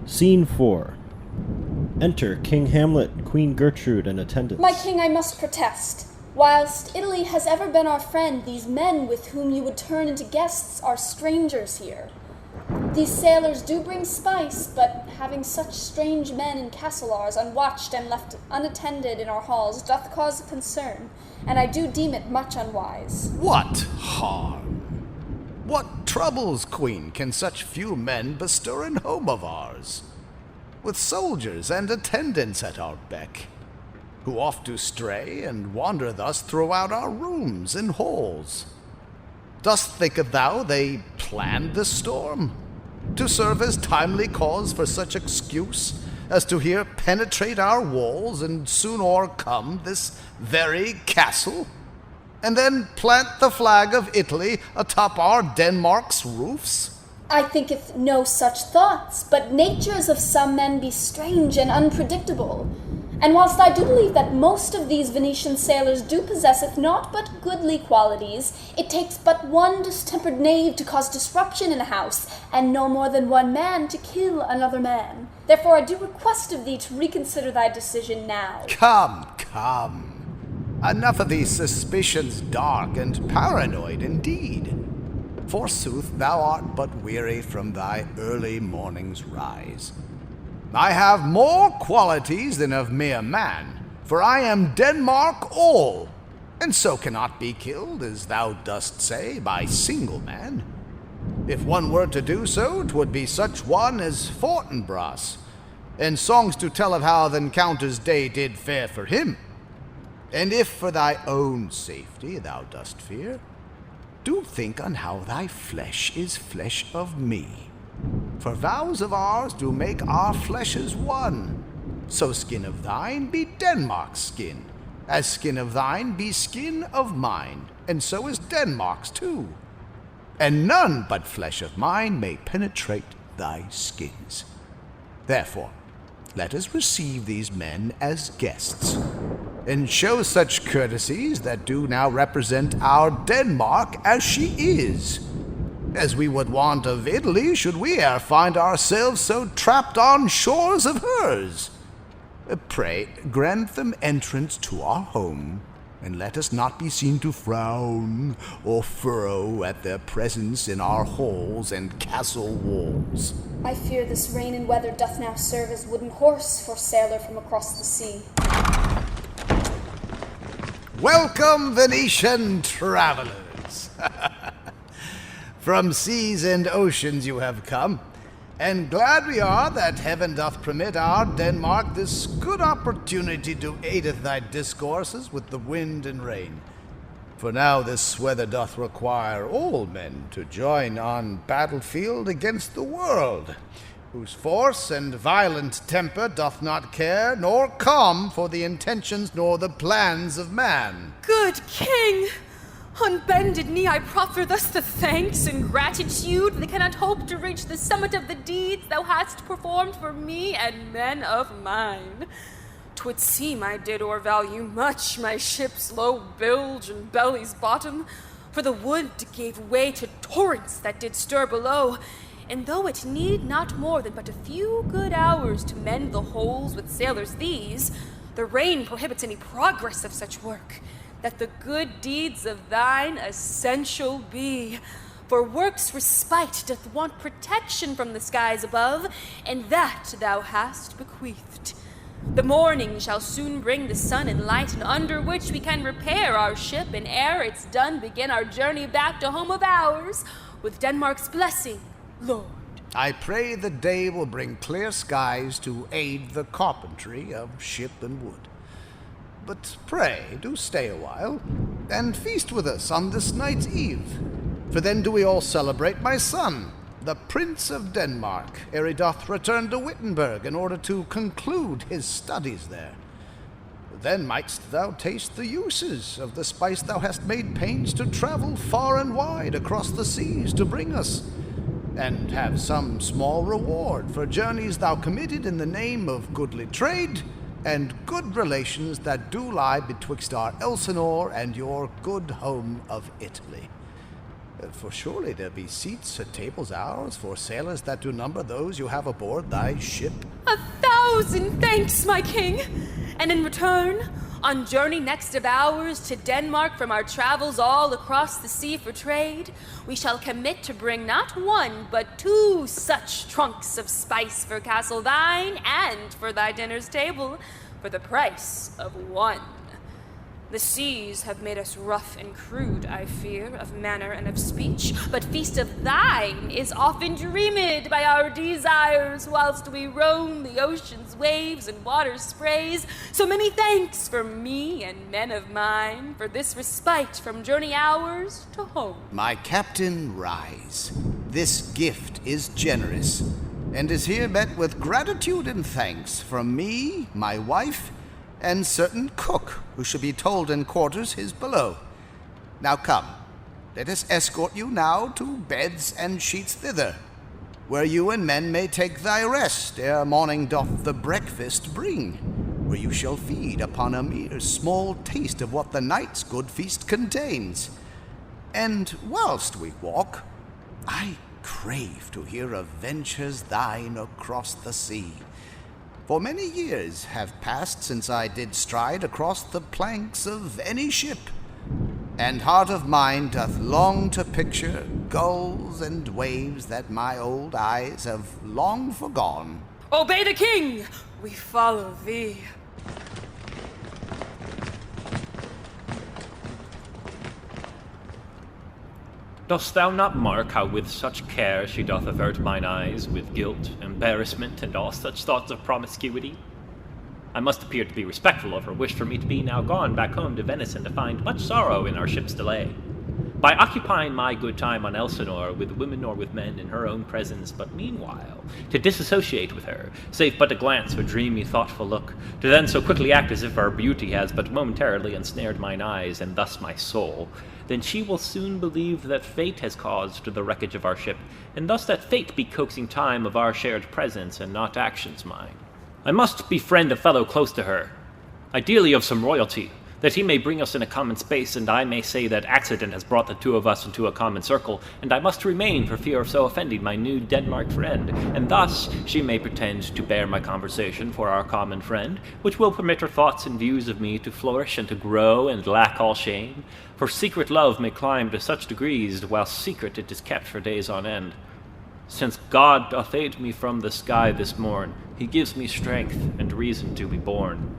Scene 4. Enter King Hamlet, Queen Gertrude, and attendants. My king, I must protest. Whilst Italy has ever been our friend, these men with whom you would turn into guests are strangers here. These sailors do bring spice, but having such strange men in castelars unwatched and left unattended in our halls doth cause concern, and I do deem it much unwise. What harm? What troubles, Queen, can such few men bestir in home of ours? With soldiers and attendants at our beck, who oft do stray and wander thus throughout our rooms and halls. Dost thinkest thou they planned this storm, to serve as timely cause for such excuse as to here penetrate our walls and soon o'ercome this very castle, and then plant the flag of Italy atop our Denmark's roofs? I thinketh no such thoughts, but natures of some men be strange and unpredictable. And whilst I do believe that most of these Venetian sailors do possesseth naught but goodly qualities, it takes but one distempered knave to cause disruption in a house, and no more than one man to kill another man. Therefore I do request of thee to reconsider thy decision now. Come. Enough of these suspicions dark and paranoid indeed. Forsooth, thou art but weary from thy early morning's rise. I have more qualities than of mere man, for I am Denmark all, and so cannot be killed, as thou dost say, by single man. If one were to do so, 'twould be such one as Fortinbras, and songs to tell of how th' encounter's day did fare for him. And if for thy own safety thou dost fear, do think on how thy flesh is flesh of me. For vows of ours do make our fleshes one. So skin of thine be Denmark's skin, as skin of thine be skin of mine, and so is Denmark's too. And none but flesh of mine may penetrate thy skins. Therefore, let us receive these men as guests, and show such courtesies that do now represent our Denmark as she is, as we would want of Italy should we e'er find ourselves so trapped on shores of hers. Pray, grant them entrance to our home, and let us not be seen to frown or furrow at their presence in our halls and castle walls. I fear this rain and weather doth now serve as wooden horse for sailor from across the sea. Welcome, Venetian travelers. From seas and oceans you have come, and glad we are that heaven doth permit our Denmark this good opportunity to aideth thy discourses with the wind and rain. For now this weather doth require all men to join on battlefield against the world, whose force and violent temper doth not care nor come for the intentions nor the plans of man. Good king! On bended knee I proffer thus the thanks and gratitude that cannot hope to reach the summit of the deeds thou hast performed for me and men of mine. 'Twould seem I did o'ervalue much my ship's low bilge and belly's bottom, for the wood gave way to torrents that did stir below, and though it need not more than but a few good hours to mend the holes with sailors these, the rain prohibits any progress of such work, that the good deeds of thine essential be. For work's respite doth want protection from the skies above, and that thou hast bequeathed. The morning shall soon bring the sun and light, and under which we can repair our ship, and ere it's done begin our journey back to home of ours, with Denmark's blessing, Lord. I pray the day will bring clear skies to aid the carpentry of ship and wood. But pray, do stay a while, and feast with us on this night's eve, for then do we all celebrate my son, the Prince of Denmark, ere he doth return to Wittenberg in order to conclude his studies there. Then mightst thou taste the uses of the spice thou hast made pains to travel far and wide across the seas to bring us, and have some small reward for journeys thou committed in the name of goodly trade and good relations that do lie betwixt our Elsinore and your good home of Italy. For surely there be seats at tables ours for sailors that do number those you have aboard thy ship. 1,000 thanks, my king! And in return, on journey next of ours to Denmark from our travels all across the sea for trade, we shall commit to bring not one, but 2 such trunks of spice for castle thine and for thy dinner's table, for the price of 1. The seas have made us rough and crude, I fear, of manner and of speech, but feast of thine is often dreamed by our desires, whilst we roam the ocean's waves and water's sprays. So many thanks for me and men of mine, for this respite from journey hours to home. My captain, rise. This gift is generous, and is here met with gratitude and thanks from me, my wife, and certain cook, who shall be told in quarters his below. Now come, let us escort you now to beds and sheets thither, where you and men may take thy rest ere morning doth the breakfast bring, where you shall feed upon a mere small taste of what the night's good feast contains. And whilst we walk, I crave to hear of ventures thine across the sea. For many years have passed since I did stride across the planks of any ship, and heart of mine doth long to picture gulls and waves that my old eyes have long forgone. Obey the king! We follow thee. Dost thou not mark how with such care she doth avert mine eyes with guilt, embarrassment, and all such thoughts of promiscuity? I must appear to be respectful of her wish for me to be now gone back home to Venice and to find much sorrow in our ship's delay. By occupying my good time on Elsinore with women or with men in her own presence, but meanwhile to disassociate with her, save but a glance or dreamy thoughtful look, to then so quickly act as if our beauty has but momentarily ensnared mine eyes and thus my soul, then she will soon believe that fate has caused the wreckage of our ship, and thus that fate be coaxing time of our shared presence and not actions mine. I must befriend a fellow close to her, ideally of some royalty, that he may bring us in a common space, and I may say that accident has brought the 2 of us into a common circle, and I must remain for fear of so offending my new Denmark friend, and thus she may pretend to bear my conversation for our common friend, which will permit her thoughts and views of me to flourish and to grow and lack all shame, for secret love may climb to such degrees, while secret it is kept for days on end. Since God doth aid me from the sky this morn, he gives me strength and reason to be born.